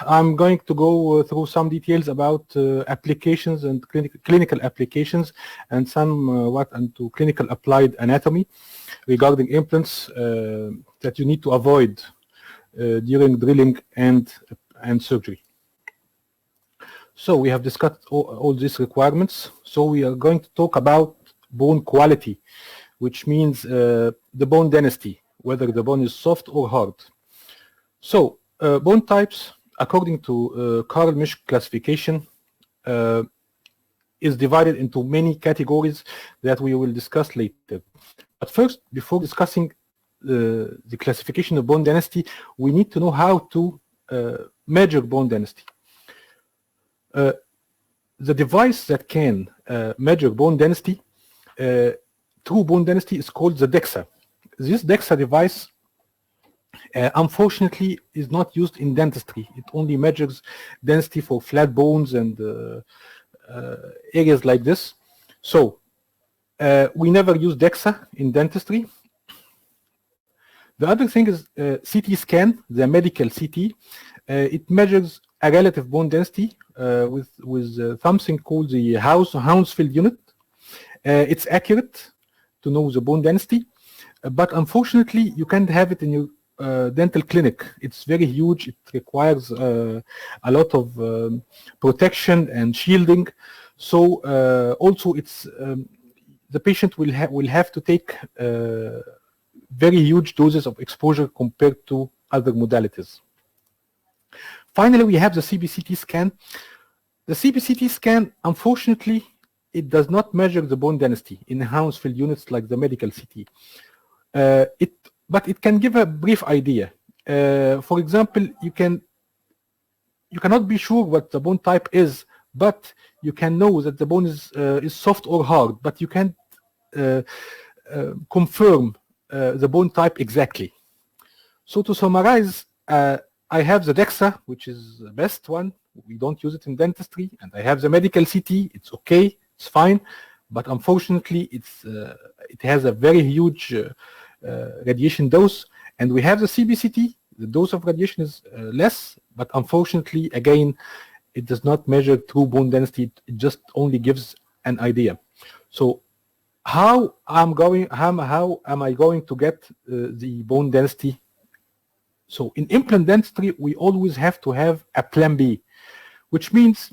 I'm going to go through some details about applications and clinical applications and somewhat into clinical applied anatomy regarding implants that you need to avoid during drilling and surgery. So we have discussed all these requirements. So we are going to talk about bone quality, which means the bone density, whether the bone is soft or hard. So bone types, according to Karl Misch classification, is divided into many categories that we will discuss later. But first, before discussing the classification of bone density, we need to know how to measure bone density. The device that can measure bone density, true bone density, is called the DEXA. This DEXA device, unfortunately, is not used in dentistry. It only measures density for flat bones and areas like this. So we never use DEXA in dentistry. The other thing is CT scan, the medical CT. It measures a relative bone density with something called the Hounsfield unit. It's accurate to know the bone density, but unfortunately you can't have it in your dental clinic. It's very huge. It requires a lot of protection and shielding. So also it's the patient will have to take very huge doses of exposure compared to other modalities. Finally, we have the CBCT scan. The CBCT scan, unfortunately, it does not measure the bone density in Hounsfield units like the medical CT. But it can give a brief idea. For example, you cannot be sure what the bone type is, but you can know that the bone is soft or hard, but you can't confirm the bone type exactly. So to summarize, I have the DEXA, which is the best one. We don't use it in dentistry, and I have the medical CT. It's okay, it's fine, but unfortunately, it has a very huge radiation dose. And we have the CBCT. The dose of radiation is less, but unfortunately, again, it does not measure true bone density. It just only gives an idea. So how am I going to get the bone density? So in implant dentistry, we always have to have a plan B, which means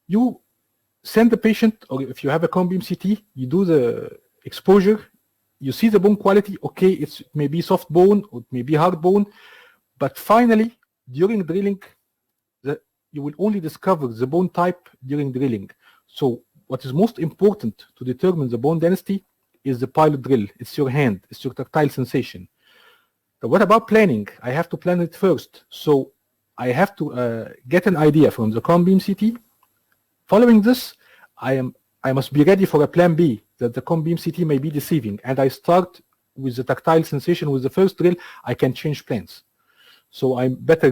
you send the patient, or if you have a cone beam CT, you do the exposure, you see the bone quality. Okay, it may be soft bone, or it may be hard bone, but finally, during drilling, you will only discover the bone type during drilling. So what is most important to determine the bone density is the pilot drill. It's your hand, it's your tactile sensation. But what about planning? I have to plan it first. So I have to get an idea from the cone beam CT. Following this, I must be ready for a plan B, that the cone beam CT may be deceiving. And I start with the tactile sensation. With the first drill, I can change plans. So I better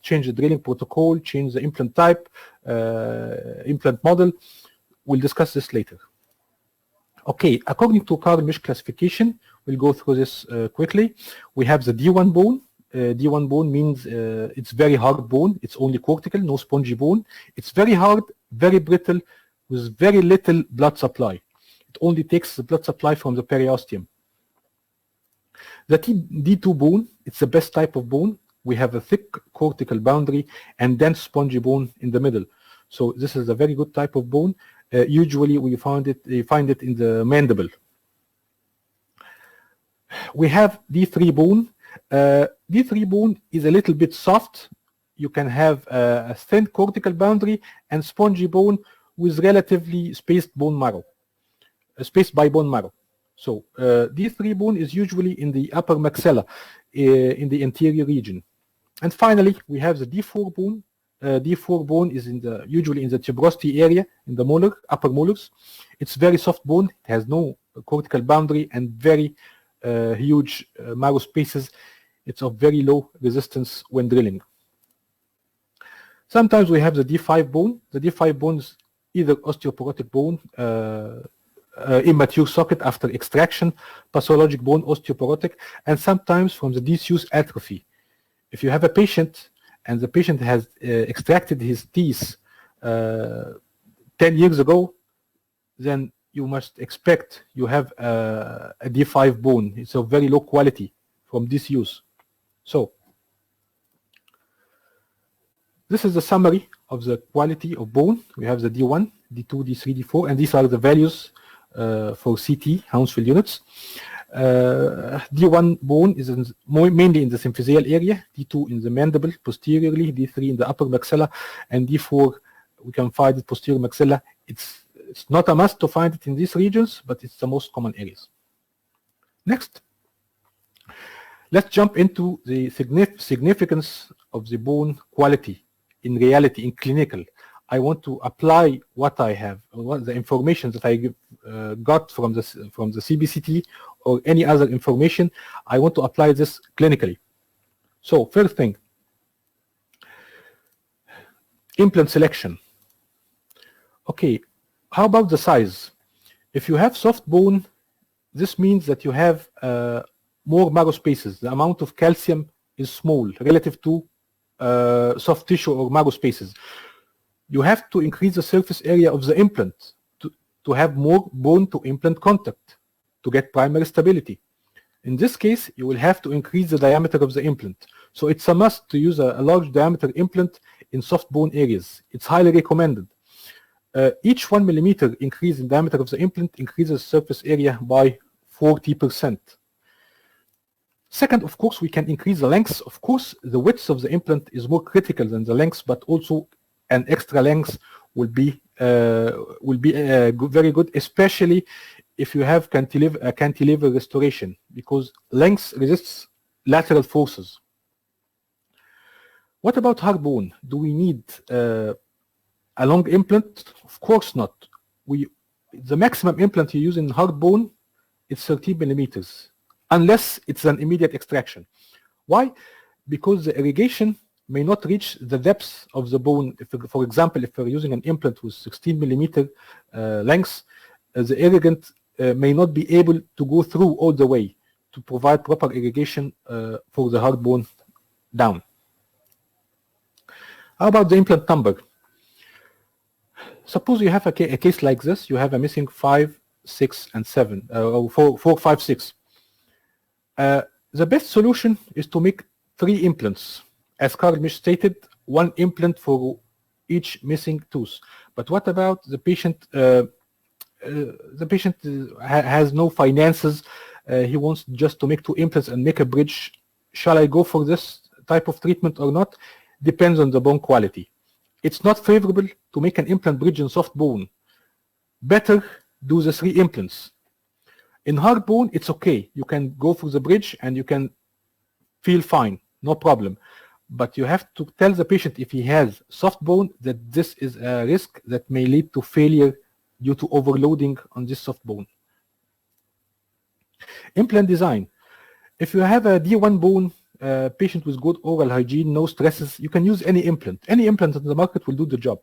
change the drilling protocol, change the implant type, implant model. We'll discuss this later. Okay, according to Karl Misch classification, we'll go through this quickly. We have the D1 bone. D1 bone means it's very hard bone. It's only cortical, no spongy bone. It's very hard, very brittle, with very little blood supply. It only takes the blood supply from the periosteum. The D2 bone, it's the best type of bone. We have a thick cortical boundary and dense spongy bone in the middle. So this is a very good type of bone. Usually you find it in the mandible. We have D3 bone. D3 bone is a little bit soft. You can have a thin cortical boundary and spongy bone with relatively spaced bone marrow, spaced by bone marrow. So D3 bone is usually in the upper maxilla, in the anterior region. And finally, we have the D4 bone. D4 bone is usually in the tuberosity area, in the upper molars. It's very soft bone. It has no cortical boundary and very huge marrow spaces. It's of very low resistance when drilling. Sometimes we have the D5 bone. The D5 bone is either osteoporotic bone, immature socket after extraction, pathologic bone, osteoporotic, and sometimes from the disuse atrophy. If you have a patient and the patient has extracted his teeth 10 years ago, then you must expect you have a D5 bone. It's of very low quality from disuse. So this is the summary of the quality of bone. We have the D1, D2, D3, D4, and these are the values for CT, Hounsfield units. D1 bone is mainly in the symphysial area, D2 in the mandible posteriorly, D3 in the upper maxilla, and D4 we can find it posterior maxilla. It's not a must to find it in these regions, but it's the most common areas. Next, let's jump into the significance of the bone quality in reality, in clinical. I want to apply what I have, the information that I got from the CBCT or any other information. I want to apply this clinically. So first thing, implant selection. Okay, how about the size? If you have soft bone, this means that you have more marrow spaces. The amount of calcium is small relative to soft tissue or marrow spaces. You have to increase the surface area of the implant to have more bone to implant contact to get primary stability. In this case, you will have to increase the diameter of the implant. So it's a must to use a large diameter implant in soft bone areas. It's highly recommended. Each 1 millimeter increase in diameter of the implant increases surface area by 40%. Second, of course, we can increase the length. Of course, the width of the implant is more critical than the length, but also an extra length will be very good, especially if you have cantilever restoration, because length resists lateral forces. What about hard bone? Do we need a long implant? Of course not. The maximum implant you use in hard bone is 13 millimeters, unless it's an immediate extraction. Why? Because the irrigation may not reach the depth of the bone. If, for example, if we're using an implant with 16 millimeter length, the irrigant may not be able to go through all the way to provide proper irrigation for the hard bone down. How about the implant number? Suppose you have a case like this. You have a missing 5, 6, and 7, or 4, 5, 6. The best solution is to make 3 implants. As Carl Misch stated, 1 implant for each missing tooth. But what about the patient? The patient has no finances. He wants just to make 2 implants and make a bridge. Shall I go for this type of treatment or not? Depends on the bone quality. It's not favorable to make an implant bridge in soft bone. Better do the 3 implants. In hard bone, it's okay. You can go for the bridge and you can feel fine, no problem. But you have to tell the patient, if he has soft bone, that this is a risk that may lead to failure due to overloading on this soft bone. Implant design. If you have a D1 bone, patient with good oral hygiene, no stresses, you can use any implant. Any implant on the market will do the job.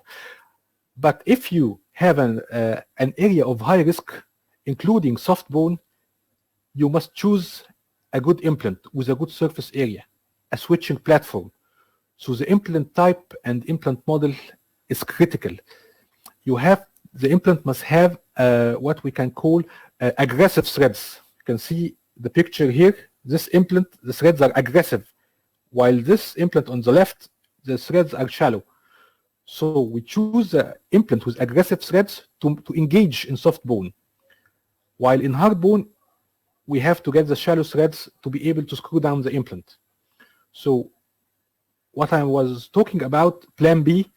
But if you have an area of high risk, including soft bone, you must choose a good implant with a good surface area, a switching platform. So the implant type and implant model is critical. The implant must have what we can call aggressive threads. You can see the picture here. This implant, the threads are aggressive, while this implant on the left, the threads are shallow. So we choose an implant with aggressive threads to engage in soft bone, while in hard bone, we have to get the shallow threads to be able to screw down the implant. So what I was talking about, plan B,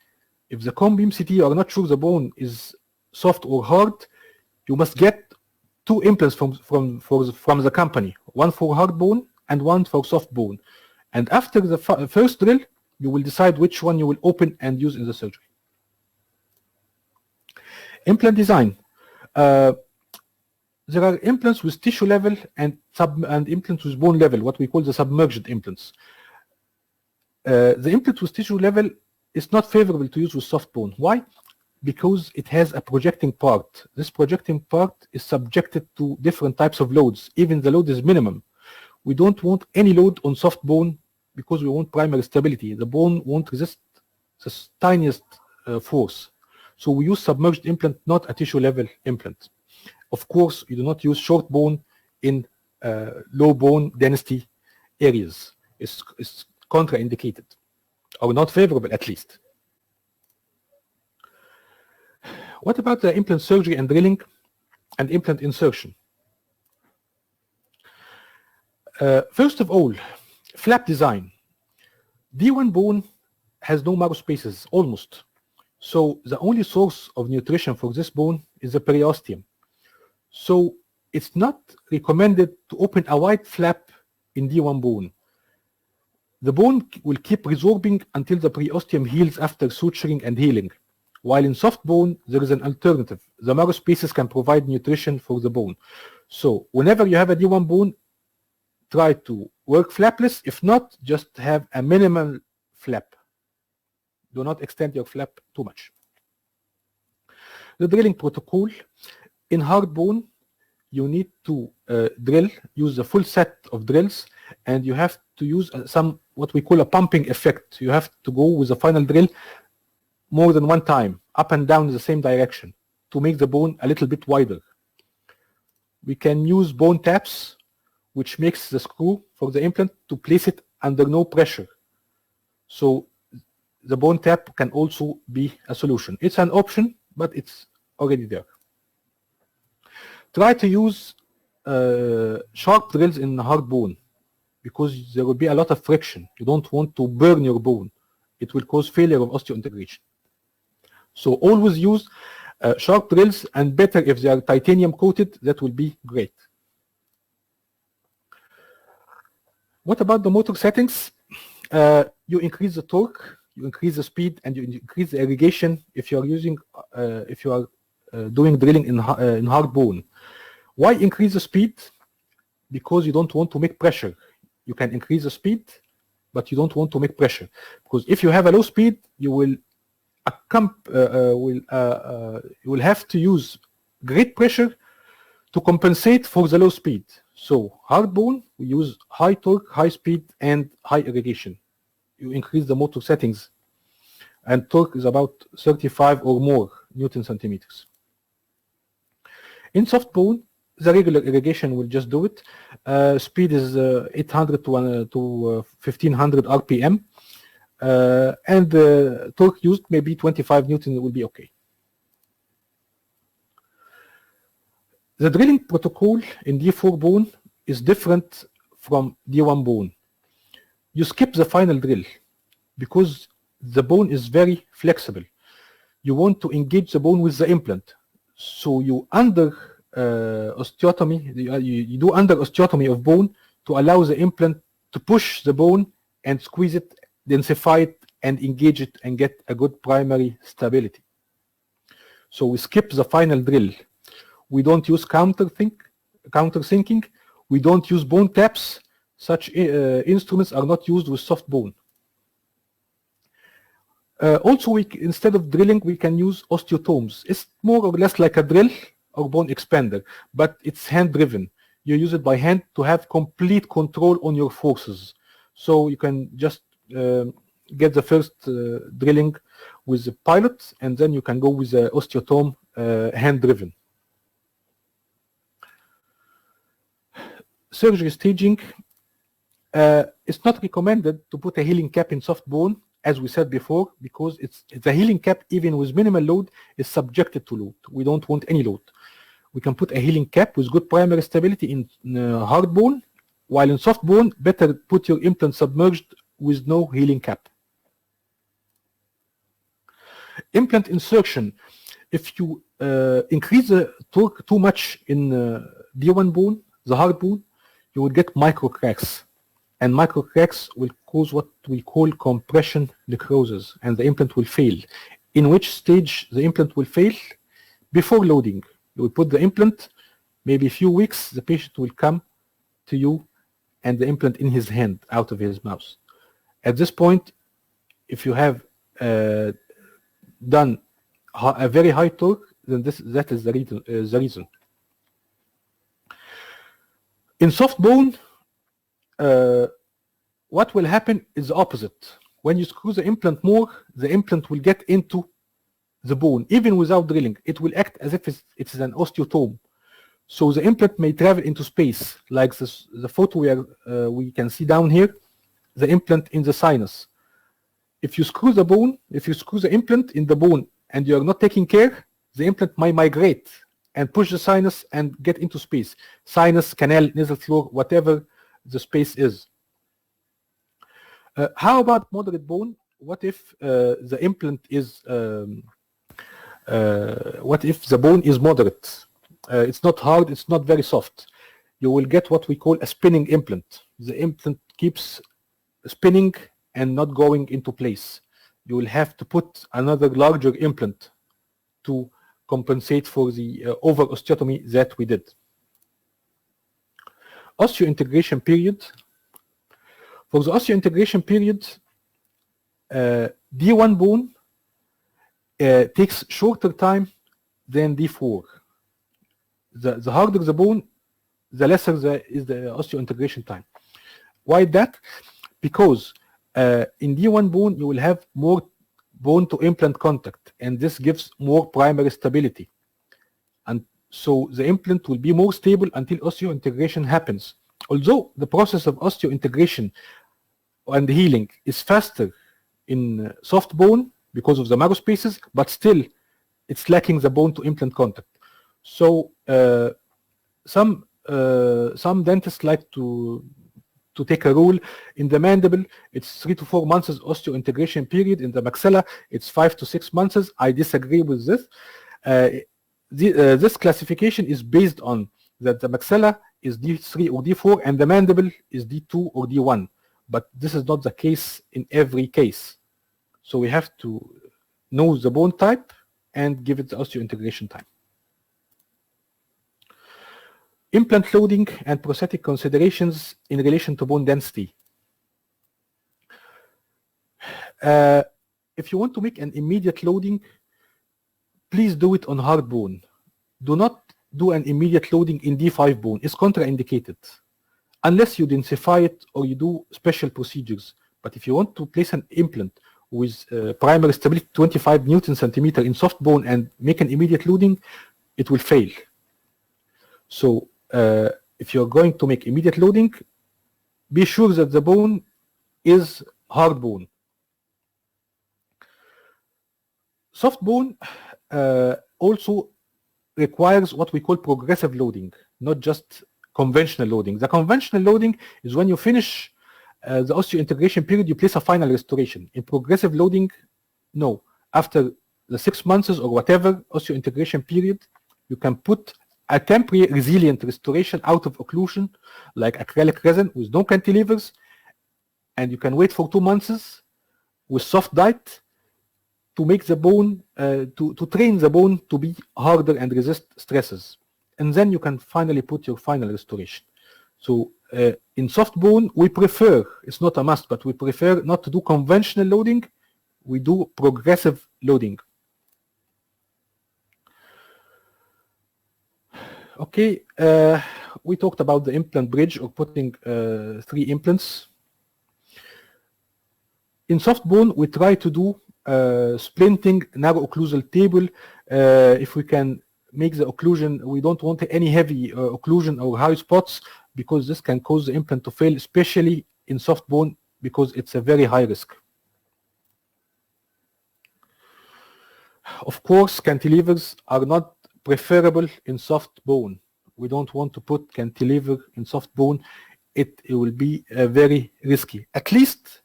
if the cone beam CT you are not sure the bone is soft or hard, you must get 2 implants from the company, 1 for hard bone and 1 for soft bone. And after the first drill, you will decide which one you will open and use in the surgery. Implant design. There are implants with tissue level and implants with bone level, what we call the submerged implants. The implant with tissue level is not favorable to use with soft bone. Why? Because it has a projecting part. This projecting part is subjected to different types of loads. Even the load is minimum. We don't want any load on soft bone because we want primary stability. The bone won't resist the tiniest force. So we use submerged implant, not a tissue level implant. Of course, you do not use short bone in low bone density areas. It's contraindicated, or not favorable at least. What about the implant surgery and drilling and implant insertion? First of all, flap design. D1 bone has no marrow spaces, almost. So the only source of nutrition for this bone is the periosteum. So it's not recommended to open a wide flap in D1 bone. The bone will keep resorbing until the periosteum heals after suturing and healing. While in soft bone, there is an alternative. The marrow spaces can provide nutrition for the bone. So whenever you have a D1 bone, try to work flapless. If not, just have a minimal flap. Do not extend your flap too much. The drilling protocol. In hard bone, you need to drill, use the full set of drills, and you have to use some what we call a pumping effect. You have to go with the final drill more than one time, up and down in the same direction, to make the bone a little bit wider. We can use bone taps, which makes the screw for the implant to place it under no pressure. So the bone tap can also be a solution. It's an option, but it's already there. Try to use sharp drills in hard bone, because there will be a lot of friction. You don't want to burn your bone. It will cause failure of osseointegration. So always use sharp drills, and better if they are titanium coated, that will be great. What about the motor settings? You increase the torque, you increase the speed, and you increase the irrigation if you are using, if you are doing drilling in hard bone. Why increase the speed? Because you don't want to make pressure. You can increase the speed, but you don't want to make pressure. Because if you have a low speed, you will have to use great pressure to compensate for the low speed. So hard bone, we use high torque, high speed, and high irrigation. You increase the motor settings, and torque is about 35 or more Newton centimeters. In soft bone, the regular irrigation will just do it. Speed is 800 to 1500 RPM, and the torque used maybe 25 Newton will be okay. The drilling protocol in D4 bone is different from D1 bone. You skip the final drill because the bone is very flexible. You want to engage the bone with the implant. So you under osteotomy, you do under osteotomy of bone to allow the implant to push the bone and squeeze it, densify it, and engage it and get a good primary stability. So we skip the final drill. We don't use countersinking. We don't use bone taps. Such instruments are not used with soft bone. Also, instead of drilling, we can use osteotomes. It's more or less like a drill or bone expander, but it's hand-driven. You use it by hand to have complete control on your forces. So you can just get the first drilling with the pilot, and then you can go with the osteotome hand-driven. Surgery staging. It's not recommended to put a healing cap in soft bone, as we said before, because the healing cap, even with minimal load, is subjected to load. We don't want any load. We can put a healing cap with good primary stability in hard bone, while in soft bone, better put your implant submerged with no healing cap. Implant insertion. If you increase the torque too much in D1 bone, the hard bone, you will get micro cracks. And micro cracks will cause what we call compression necrosis, and the implant will fail. In which stage the implant will fail? Before loading. You will put the implant, maybe a few weeks, the patient will come to you and the implant in his hand, out of his mouth. At this point, if you have done a very high torque, then that is the reason. In soft bone, what will happen is the opposite. When you screw the implant more, the implant will get into the bone, even without drilling. It will act as if it is an osteotome. So the implant may travel into space, like this, the photo we can see down here, the implant in the sinus. If you screw the bone, if you screw the implant in the bone and you are not taking care, the implant might migrate and push the sinus and get into space. Sinus, canal, nasal floor, whatever the space is. How about moderate bone? What if the implant is, what if the bone is moderate? It's not hard, it's not very soft. You will get what we call a spinning implant. The implant keeps spinning and not going into place. You will have to put another larger implant to compensate for the over osteotomy that we did. Osseointegration period. For the osseointegration period, D1 bone takes shorter time than D4. The harder the bone, the lesser is the osseointegration time. Why that? Because in D1 bone, you will have more bone to implant contact, and this gives more primary stability. And so the implant will be more stable until osseointegration happens. Although the process of osseointegration and healing is faster in soft bone because of the marrow spaces, but still it's lacking the bone to implant contact. So some dentists like to take a rule. In the mandible, it's 3 to 4 months osseointegration period. In the maxilla, it's 5 to 6 months. I disagree with this. This classification is based on that the maxilla is D3 or D4 and the mandible is D2 or D1. But this is not the case in every case. So we have to know the bone type and give it the osseointegration time. Implant loading and prosthetic considerations in relation to bone density. If you want to make an immediate loading, please do it on hard bone. Do not do an immediate loading in D5 bone. It's contraindicated unless you densify it or you do special procedures. But if you want to place an implant with primary stability 25 Newton centimeter in soft bone and make an immediate loading, it will fail. So if you're going to make immediate loading, be sure that the bone is hard bone. Soft bone also requires what we call progressive loading, not just conventional loading. The conventional loading is when you finish the osseointegration period, you place a final restoration. In progressive loading, no. After the 6 months or whatever osseointegration period, you can put a temporary resilient restoration out of occlusion, like acrylic resin with no cantilevers, and you can wait for 2 months with soft diet to make the bone, to train the bone to be harder and resist stresses. And then you can finally put your final restoration. So in soft bone, we prefer, it's not a must, but we prefer not to do conventional loading. We do progressive loading. Okay, we talked about the implant bridge or putting 3 implants. In soft bone, we try to do splinting, narrow occlusal table. If we can make the occlusion, we don't want any heavy occlusion or high spots, because this can cause the implant to fail, especially in soft bone, because it's a very high risk. Of course, cantilevers are not preferable in soft bone. We don't want to put cantilever in soft bone. It will be very risky. At least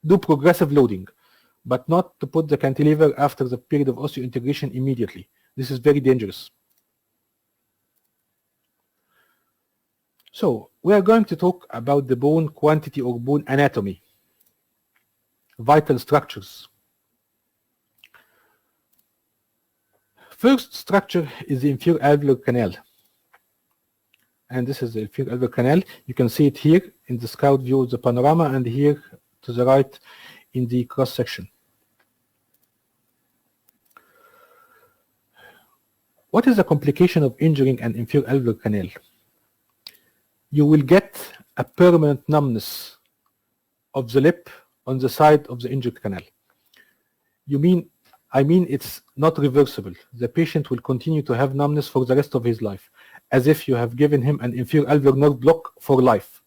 do progressive loading, but not to put the cantilever after the period of osseointegration immediately. This is very dangerous. So we are going to talk about the bone quantity or bone anatomy, vital structures. First structure is the inferior alveolar canal. And this is the inferior alveolar canal. You can see it here in the scout view of the panorama, and here to the right in the cross section. What is the complication of injuring an inferior alveolar canal? You will get a permanent numbness of the lip on the side of the injured canal. I mean it's not reversible. The patient will continue to have numbness for the rest of his life, as if you have given him an inferior alveolar nerve block for life.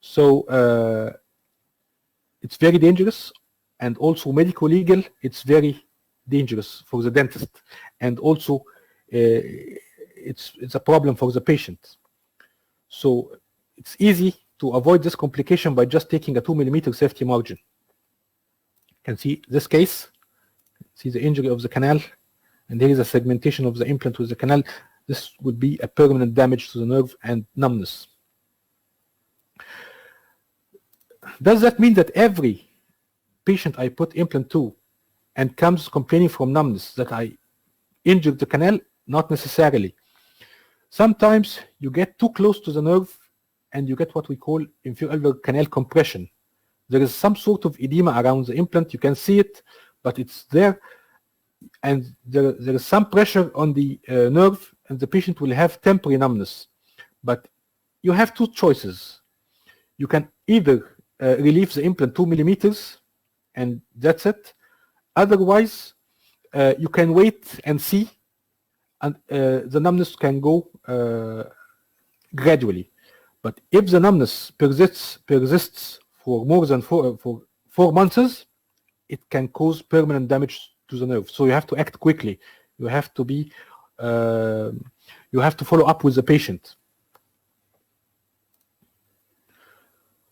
So it's very dangerous, and also medical legal, it's very dangerous for the dentist, and also it's a problem for the patient. So it's easy to avoid this complication by just taking a 2 mm safety margin. You can see this case, see the injury of the canal, and here is a segmentation of the implant with the canal. This would be a permanent damage to the nerve and numbness. Does that mean that every patient I put implant to and comes complaining from numbness that I injured the canal? Not necessarily. Sometimes you get too close to the nerve and you get what we call inferior alveolar canal compression. There is some sort of edema around the implant. You can see it, but it's there, and there is some pressure on the nerve, and the patient will have temporary numbness. But you have two choices. You can either relieve the implant 2 mm, and that's it. Otherwise, you can wait and see, and the numbness can go gradually. But if the numbness persists for more than 4 months, it can cause permanent damage to the nerve. So you have to act quickly. You have to be, you have to follow up with the patient.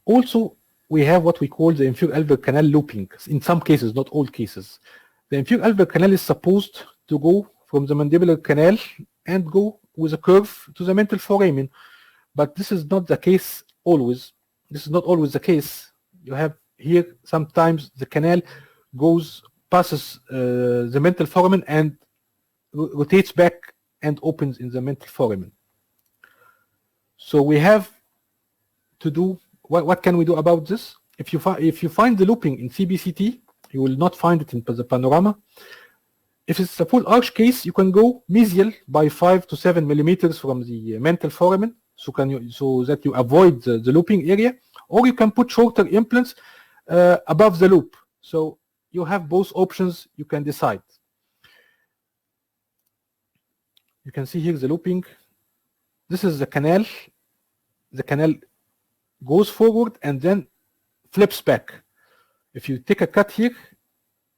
Also, we have what we call the inferior alveolar canal looping. In some cases, not all cases. The inferior alveolar canal is supposed to go from the mandibular canal and go with a curve to the mental foramen. But this is not the case always. This is not always the case. You have here sometimes the canal passes the mental foramen and rotates back and opens in the mental foramen. So we have to do, what can we do about this? If you find the looping in CBCT, you will not find it in the panorama. If it's a full arch case, you can go mesial by 5 to 7 millimeters from the mental foramen, so that you avoid the looping area, or you can put shorter implants above the loop. So you have both options. You can decide. You can see here the looping. This is the canal. The canal goes forward and then flips back. If you take a cut here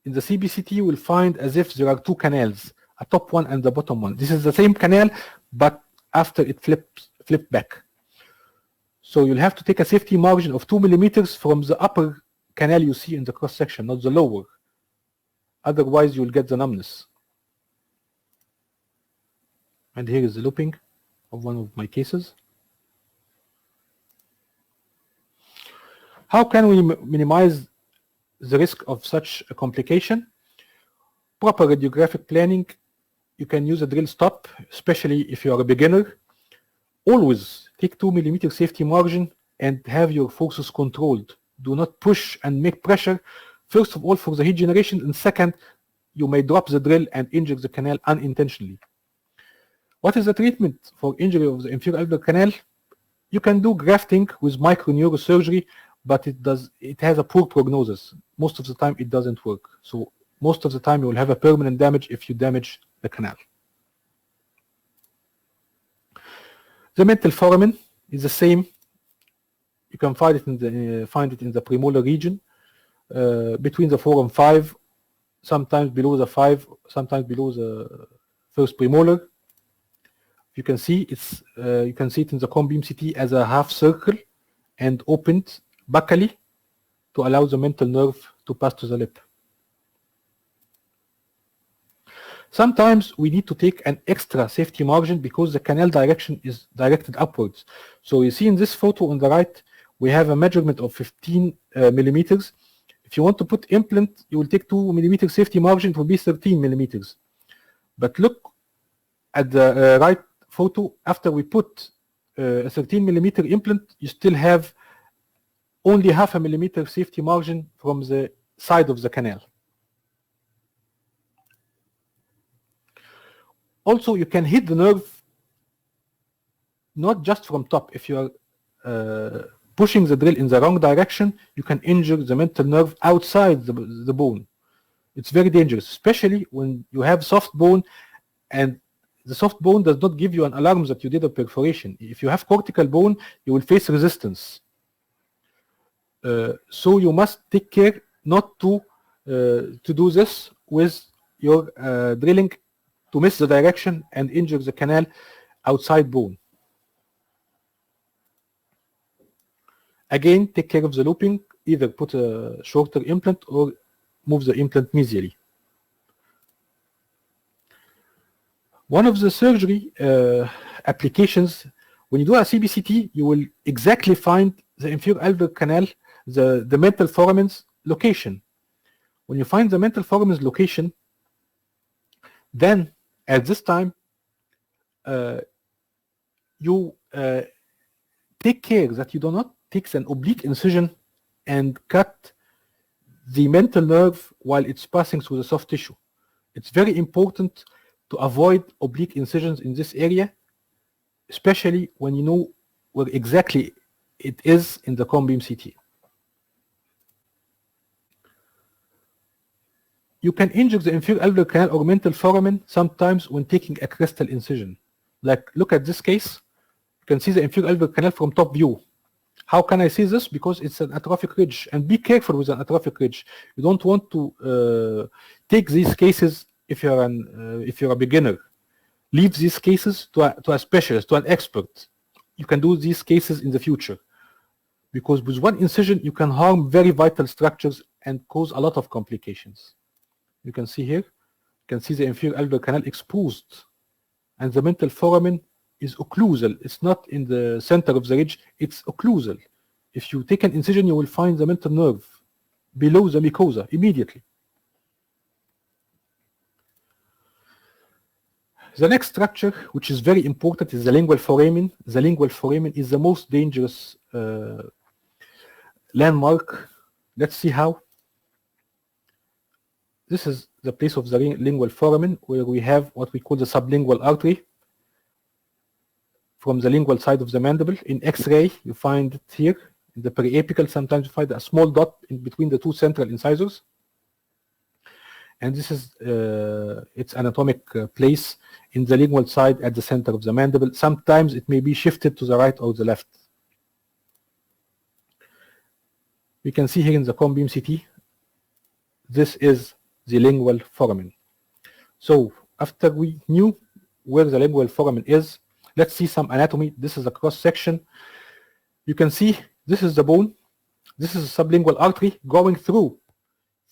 in the CBCT, you will find as if there are two canals, a top one and the bottom one. This is the same canal, but after it flipped back. So you'll have to take a safety margin of 2 millimeters from the upper canal you see in the cross section, not the lower. Otherwise, you'll get the numbness. And here is the looping of one of my cases. How can we minimize the risk of such a complication? Proper radiographic planning. You can use a drill stop, especially if you are a beginner. Always take 2 millimeter safety margin and have your forces controlled. Do not push and make pressure. First of all, for the heat generation, and second, you may drop the drill and injure the canal unintentionally. What is the treatment for injury of the inferior alveolar canal? You can do grafting with microneurosurgery, but it has a poor prognosis. Most of the time it doesn't work. So most of the time you will have a permanent damage if you damage the canal. The mental foramen is the same. You can find it in the premolar region, between the 4 and 5, sometimes below the 5, sometimes below the first premolar. You can see you can see it in the cone beam CT as a half circle and opened buccally to allow the mental nerve to pass to the lip. Sometimes we need to take an extra safety margin because the canal direction is directed upwards. So you see in this photo on the right, we have a measurement of 15 millimeters. If you want to put implant, you will take 2 millimeter safety margin, it will be 13 millimeters. But look at the right photo. After we put a 13 millimeter implant, you still have only half a millimeter safety margin from the side of the canal. Also, you can hit the nerve not just from top. If you are pushing the drill in the wrong direction, you can injure the mental nerve outside the bone. It's very dangerous, especially when you have soft bone, and the soft bone does not give you an alarm that you did a perforation. If you have cortical bone, you will face resistance. So you must take care not to do this with your drilling, to miss the direction and injure the canal outside bone. Again, take care of the looping. Either put a shorter implant or move the implant mesially. One of the surgery applications, when you do a CBCT, you will exactly find the inferior alveolar canal, the mental foramen's location. When you find the mental foramen's location, then at this time, you take care that you do not take an oblique incision and cut the mental nerve while it's passing through the soft tissue. It's very important to avoid oblique incisions in this area, especially when you know where exactly it is in the cone beam CT. You can injure the inferior alveolar canal or mental foramen sometimes when taking a crystal incision. Like, look at this case. You can see the inferior alveolar canal from top view. How can I see this? Because it's an atrophic ridge, and be careful with an atrophic ridge. You don't want to take these cases if you're a beginner. Leave these cases to a specialist, to an expert. You can do these cases in the future, because with one incision you can harm very vital structures and cause a lot of complications. You can see here, you can see the inferior alveolar canal exposed, and the mental foramen is occlusal. It's not in the center of the ridge, it's occlusal. If you take an incision, you will find the mental nerve below the mucosa immediately. The next structure, which is very important, is the lingual foramen. The lingual foramen is the most dangerous landmark. Let's see how. This is the place of the lingual foramen, where we have what we call the sublingual artery from the lingual side of the mandible. In X-ray, you find it here. In the periapical, sometimes you find a small dot in between the two central incisors. And this is its anatomic place in the lingual side at the center of the mandible. Sometimes it may be shifted to the right or the left. We can see here in the cone beam CT, this is the lingual foramen. So after we knew where the lingual foramen is, let's see some anatomy. This is a cross section. You can see this is the bone. This is a sublingual artery going through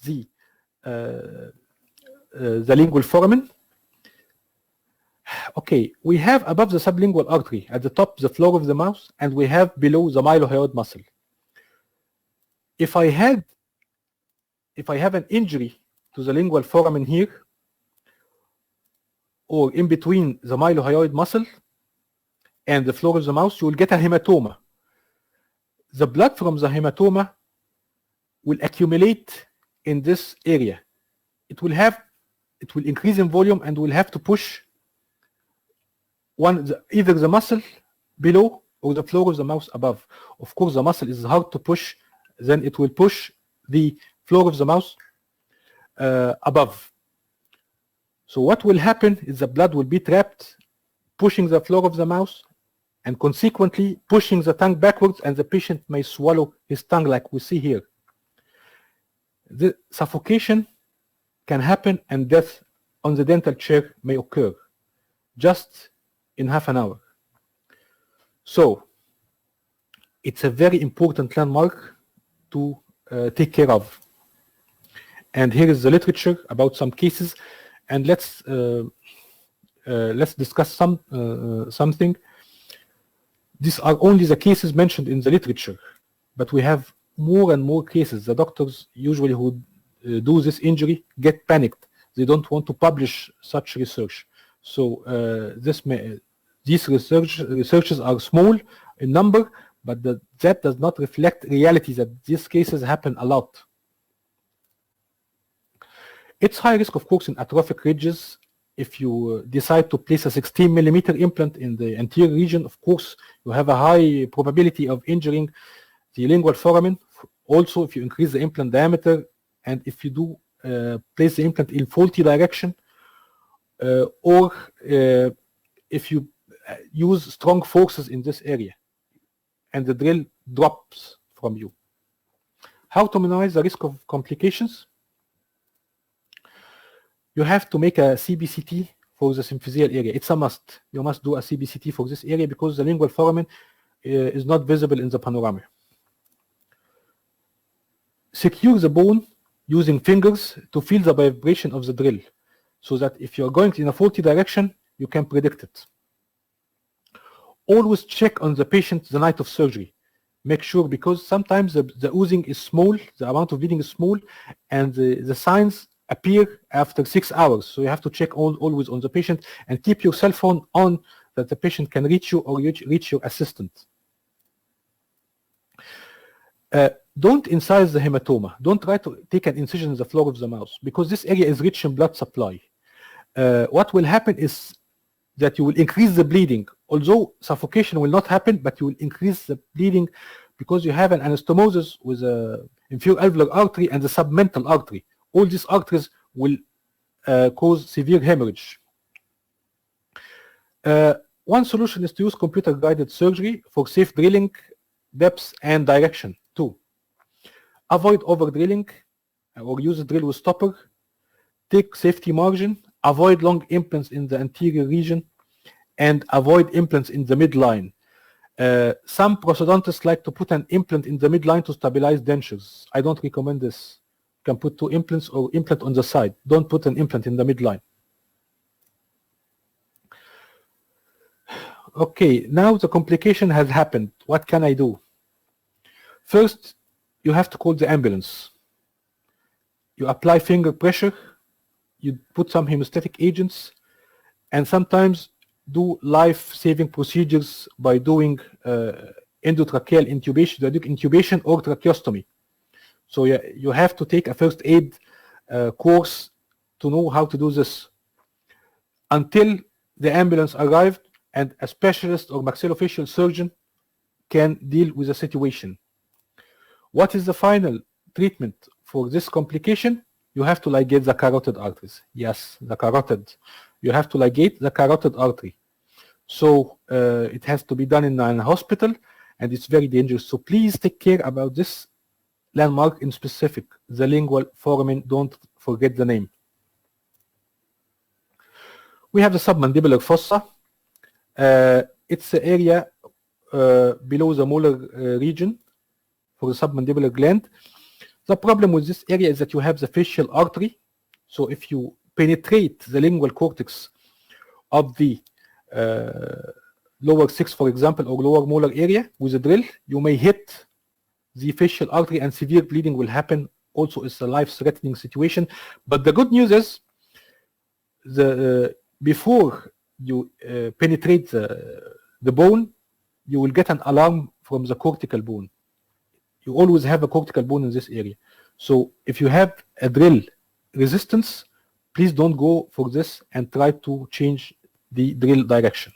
the lingual foramen. Okay, we have above the sublingual artery at the top the floor of the mouth, and we have below the mylohyoid muscle. If I have an injury to the lingual foramen here, or in between the mylohyoid muscle and the floor of the mouth, you will get a hematoma. The blood from the hematoma will accumulate in this area. It will increase in volume and will have to push either the muscle below or the floor of the mouth above. Of course, the muscle is hard to push, then it will push the floor of the mouth above. So what will happen is the blood will be trapped, pushing the floor of the mouth, and consequently pushing the tongue backwards, and the patient may swallow his tongue like we see here. The suffocation can happen, and death on the dental chair may occur just in half an hour. So it's a very important landmark to take care of. And here is the literature about some cases, and let's discuss something. These are only the cases mentioned in the literature, but we have more and more cases. The doctors usually who do this injury get panicked. They don't want to publish such research. So these researches are small in number, but that does not reflect reality, that these cases happen a lot. It's high risk, of course, in atrophic ridges if you decide to place a 16 millimeter implant in the anterior region, of course, you have a high probability of injuring the lingual foramen. Also, if you increase the implant diameter, and if you do place the implant in faulty direction, or if you use strong forces in this area, and the drill drops from you. How to minimize the risk of complications? You have to make a CBCT for the symphysial area. It's a must. You must do a CBCT for this area because the lingual foramen is not visible in the panorama. Secure the bone using fingers to feel the vibration of the drill, so that if you're going in a faulty direction, you can predict it. Always check on the patient the night of surgery. Make sure, because sometimes the oozing is small, the amount of bleeding is small, and the signs appear after 6 hours. So you have to check always on the patient, and keep your cell phone on that the patient can reach you or reach your assistant. Don't incise the hematoma. Don't try to take an incision in the floor of the mouth, because this area is rich in blood supply. What will happen is that you will increase the bleeding. Although suffocation will not happen, but you will increase the bleeding because you have an anastomosis with the inferior alveolar artery and the submental artery. All these arteries will cause severe hemorrhage. One solution is to use computer-guided surgery for safe drilling, depth, and direction too. Avoid over-drilling or use a drill with stopper. Take safety margin. Avoid long implants in the anterior region, and avoid implants in the midline. Some prosthodontists like to put an implant in the midline to stabilize dentures. I don't recommend this. You can put 2 implants or implant on the side. Don't put an implant in the midline. Okay, now the complication has happened. What can I do? First, you have to call the ambulance. You apply finger pressure. You put some hemostatic agents, and sometimes do life-saving procedures by doing endotracheal intubation or tracheostomy. So you have to take a first aid course to know how to do this. Until the ambulance arrived and a specialist or maxillofacial surgeon can deal with the situation. What is the final treatment for this complication? You have to ligate the carotid arteries. Yes, the carotid. You have to ligate the carotid artery. So it has to be done in a hospital, and it's very dangerous. So please take care about this landmark in specific, the lingual foramen. Don't forget the name. We have the submandibular fossa. It's the area below the molar region for the submandibular gland. The problem with this area is that you have the facial artery. So if you penetrate the lingual cortex of the lower 6, for example, or lower molar area with a drill, you may hit the facial artery and severe bleeding will happen. Also, it's a life-threatening situation. But the good news is, before you penetrate the bone, you will get an alarm from the cortical bone. You always have a cortical bone in this area. So if you have a drill resistance, please don't go for this and try to change the drill direction.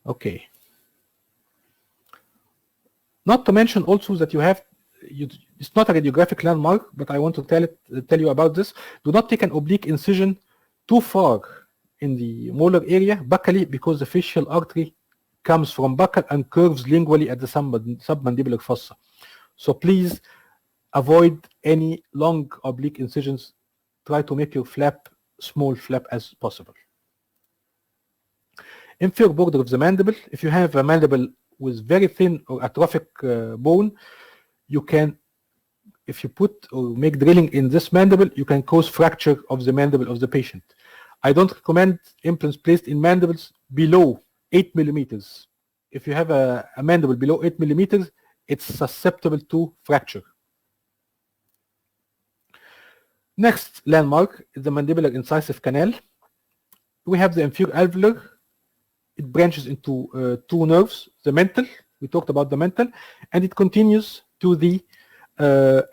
Okay. Not to mention also that you have, it's not a radiographic landmark, but I want to tell you about this. Do not take an oblique incision too far in the molar area buccally, because the facial artery comes from buccal and curves lingually at the submandibular fossa. So please avoid any long oblique incisions. Try to make your flap small flap as possible. Inferior border of the mandible. If you have a mandible with very thin or atrophic bone, you can, if you put or make drilling in this mandible, you can cause fracture of the mandible of the patient. I don't recommend implants placed in mandibles below 8 millimeters. If you have a mandible below 8 millimeters, it's susceptible to fracture. Next landmark is the mandibular incisive canal. We have the inferior alveolar. It branches into 2 nerves, the mental, we talked about the mental, and it continues to the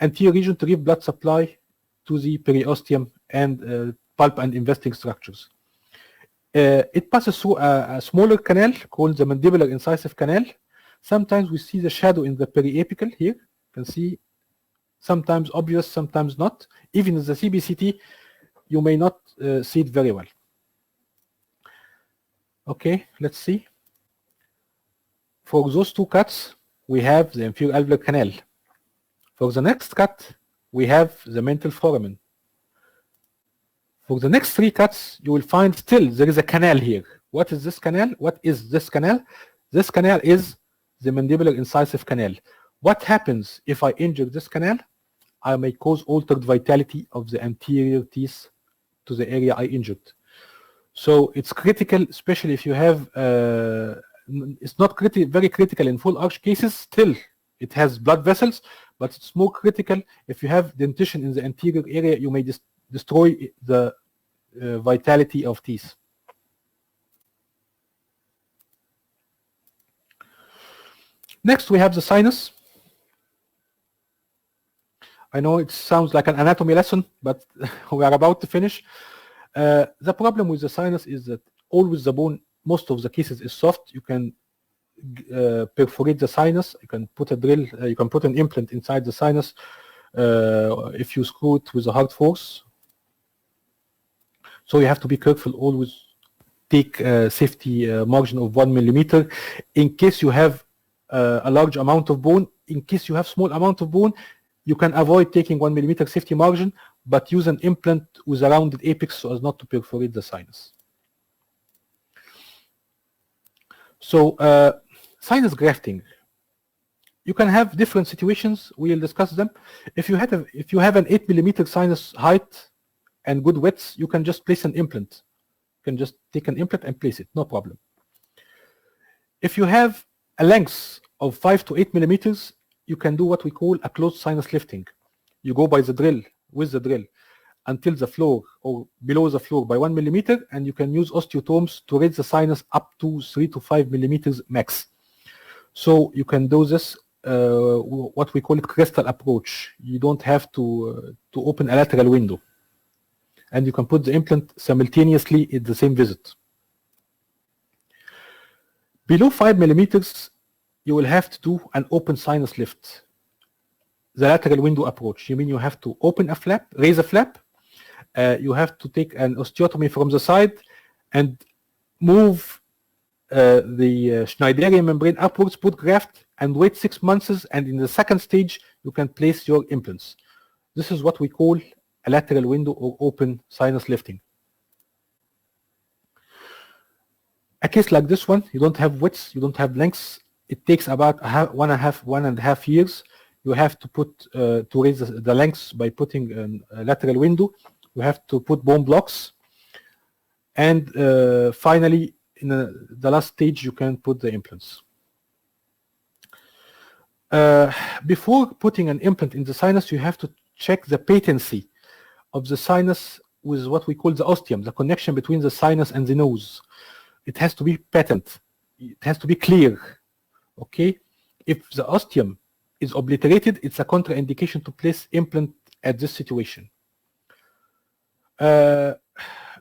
anterior region to give blood supply to the periosteum and pulp and investing structures. It passes through a smaller canal called the mandibular incisive canal. Sometimes we see the shadow in the periapical here. You can see sometimes obvious, sometimes not. Even in the CBCT, you may not see it very well. Okay, let's see. For those two cuts, we have the inferior alveolar canal. For the next cut, we have the mental foramen. For the next three cuts, you will find still there is a canal here. What is this canal? What is this canal? This canal is the mandibular incisive canal. What happens if I injure this canal? I may cause altered vitality of the anterior teeth to the area I injured. So it's critical, especially if you have, it's not very critical in full arch cases. Still, it has blood vessels, but it's more critical if you have dentition in the anterior area. You may destroy the vitality of teeth. Next, we have the sinus. I know it sounds like an anatomy lesson, but we are about to finish. The problem with the sinus is that always the bone, most of the cases, is soft. You can perforate the sinus. You can put a drill. You can put an implant inside the sinus if you screw it with a hard force. So you have to be careful. Always take a safety margin of 1 millimeter in case you have a large amount of bone. In case you have small amount of bone, you can avoid taking 1 millimeter safety margin, but use an implant with a rounded apex so as not to perforate the sinus. So sinus grafting, you can have different situations. We'll discuss them. If you have an 8 millimeter sinus height and good width, you can just place an implant. You can just take an implant and place it, no problem. If you have a length of 5 to 8 millimeters, you can do what we call a closed sinus lifting. You go by the drill, with the drill, until the floor or below the floor by 1 millimeter, and you can use osteotomes to raise the sinus up to 3 to 5 millimeters max. So you can do this, what we call it crystal approach. You don't have to open a lateral window. And you can put the implant simultaneously at the same visit. Below 5 millimeters, you will have to do an open sinus lift. The lateral window approach. You mean you have to open a flap, raise a flap. You have to take an osteotomy from the side and move the Schneiderian membrane upwards, put graft, and wait 6 months. And in the second stage, you can place your implants. This is what we call a lateral window or open sinus lifting. A case like this one, you don't have widths, you don't have lengths. It takes about 1.5 years. You have to put to raise the lengths by putting a lateral window. You have to put bone blocks, and finally, in the last stage, you can put the implants. Before putting an implant in the sinus, you have to check the patency of the sinus with what we call the ostium, the connection between the sinus and the nose. It has to be patent. It has to be clear. Okay, if the ostium is obliterated, it's a contraindication to place implant at this situation.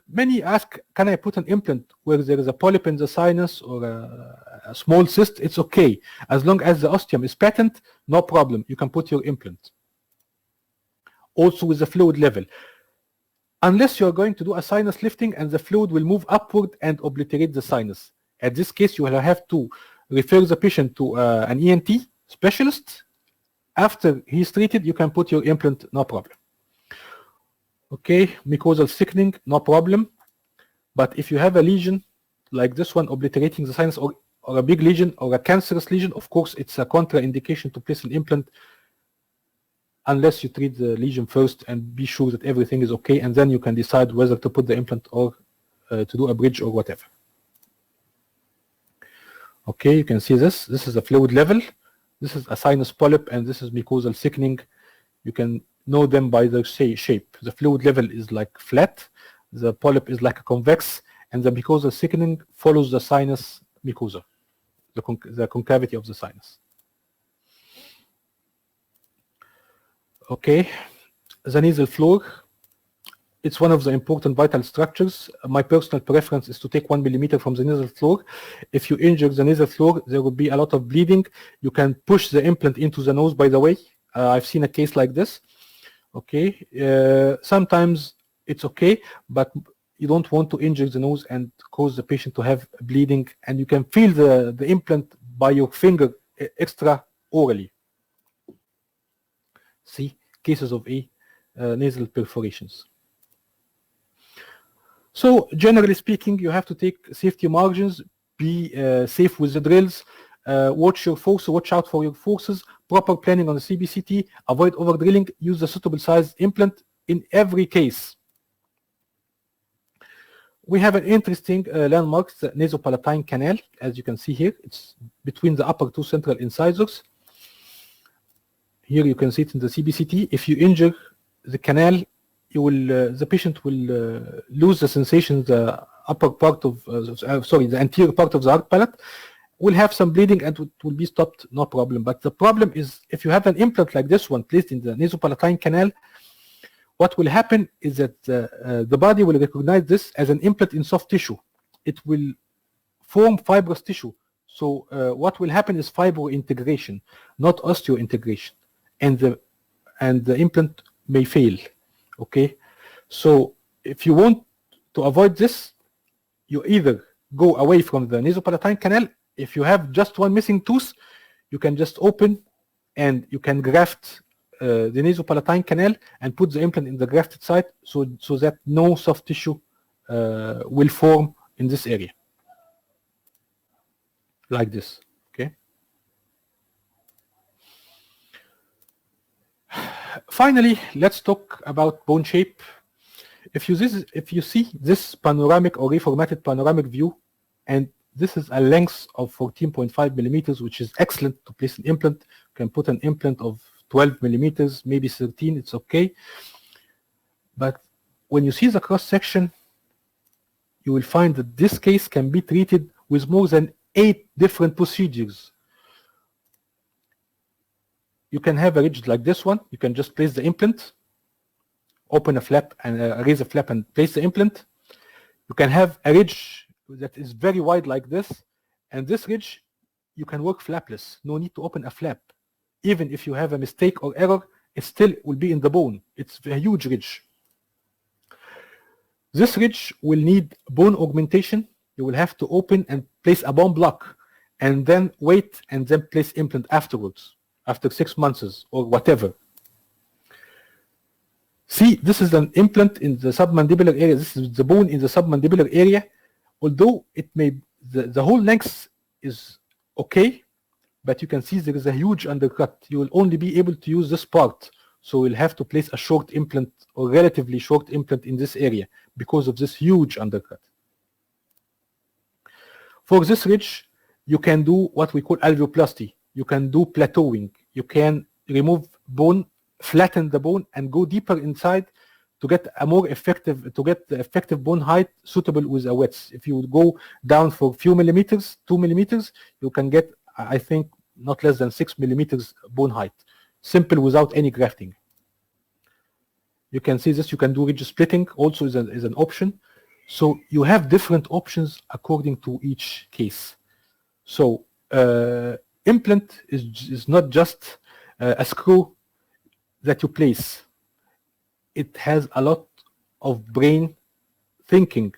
Many ask, can I put an implant where there is a polyp in the sinus or a small cyst? It's okay. As long as the ostium is patent, no problem. You can put your implant. Also with the fluid level. Unless you're going to do a sinus lifting and the fluid will move upward and obliterate the sinus. At this case, you will have to refer the patient to an ENT specialist. After he's treated, you can put your implant, no problem. Okay, mucosal thickening, no problem. But if you have a lesion like this one obliterating the sinus, or a big lesion or a cancerous lesion, of course, it's a contraindication to place an implant unless you treat the lesion first and be sure that everything is okay, and then you can decide whether to put the implant or to do a bridge or whatever. Okay, you can see this. This is a fluid level. This is a sinus polyp, and this is mucosal thickening. You can know them by their shape. The fluid level is like flat, the polyp is like a convex, and the mucosal thickening follows the sinus mucosa, the concavity of the sinus. Okay, the nasal floor. It's one of the important vital structures. My personal preference is to take 1 millimeter from the nasal floor. If you injure the nasal floor, there will be a lot of bleeding. You can push the implant into the nose, by the way. I've seen a case like this. Okay. Sometimes it's okay, but you don't want to injure the nose and cause the patient to have bleeding, and you can feel the implant by your finger extra orally. See cases of nasal perforations. So generally speaking, you have to take safety margins, be safe with the drills, watch your fossa, watch out for your forces, proper planning on the CBCT, avoid over drilling, use a suitable size implant in every case. We have an interesting landmark, the nasopalatine canal, as you can see here. It's between the upper two central incisors. Here you can see it in the CBCT. If you injure the canal, you will the patient will lose the sensation. The upper part of the anterior part of the hard palate will have some bleeding and it will be stopped, no problem. But the problem is if you have an implant like this one placed in the nasopalatine canal, what will happen is that the body will recognize this as an implant in soft tissue. It will form fibrous tissue. So what will happen is fibro-integration, not osteo-integration, and the implant may fail. Okay, so if you want to avoid this, you either go away from the nasopalatine canal. If you have just one missing tooth, you can just open and you can graft the nasopalatine canal and put the implant in the grafted site so that no soft tissue will form in this area. Like this, okay? Finally, let's talk about bone shape. If you see this panoramic or reformatted panoramic view, and this is a length of 14.5 millimeters, which is excellent to place an implant. You can put an implant of 12 millimeters, maybe 13, it's okay. But when you see the cross section, you will find that this case can be treated with more than 8 different procedures. You can have a ridge like this one. You can just place the implant, open a flap and raise a flap and place the implant. You can have a ridge that is very wide like this, and this ridge you can work flapless. No need to open a flap. Even if you have a mistake or error, it still will be in the bone. It's a huge ridge. This ridge will need bone augmentation. You will have to open and place a bone block and then wait and then place implant afterwards, after 6 months or whatever. See, this is an implant in the submandibular area. This is the bone in the submandibular area. Although it may, the whole length is okay, but you can see there is a huge undercut. You will only be able to use this part. So you'll have to place a short implant or relatively short implant in this area because of this huge undercut. For this ridge, you can do what we call alveoplasty. You can do plateauing. You can remove bone, flatten the bone, and go deeper inside to get a more effective, to get the effective bone height suitable with a width. If you would go down for a few millimeters, 2 millimeters, you can get, I think, not less than 6 millimeters bone height. Simple without any grafting. You can see this. You can do ridge splitting also is an option. So you have different options according to each case. So implant is not just a screw that you place. It has a lot of brain thinking.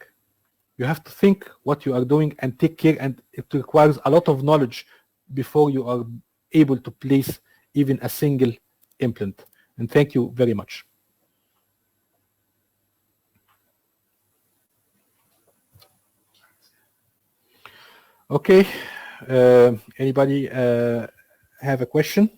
You have to think what you are doing and take care, and it requires a lot of knowledge before you are able to place even a single implant. And thank you very much. Okay, anybody have a question?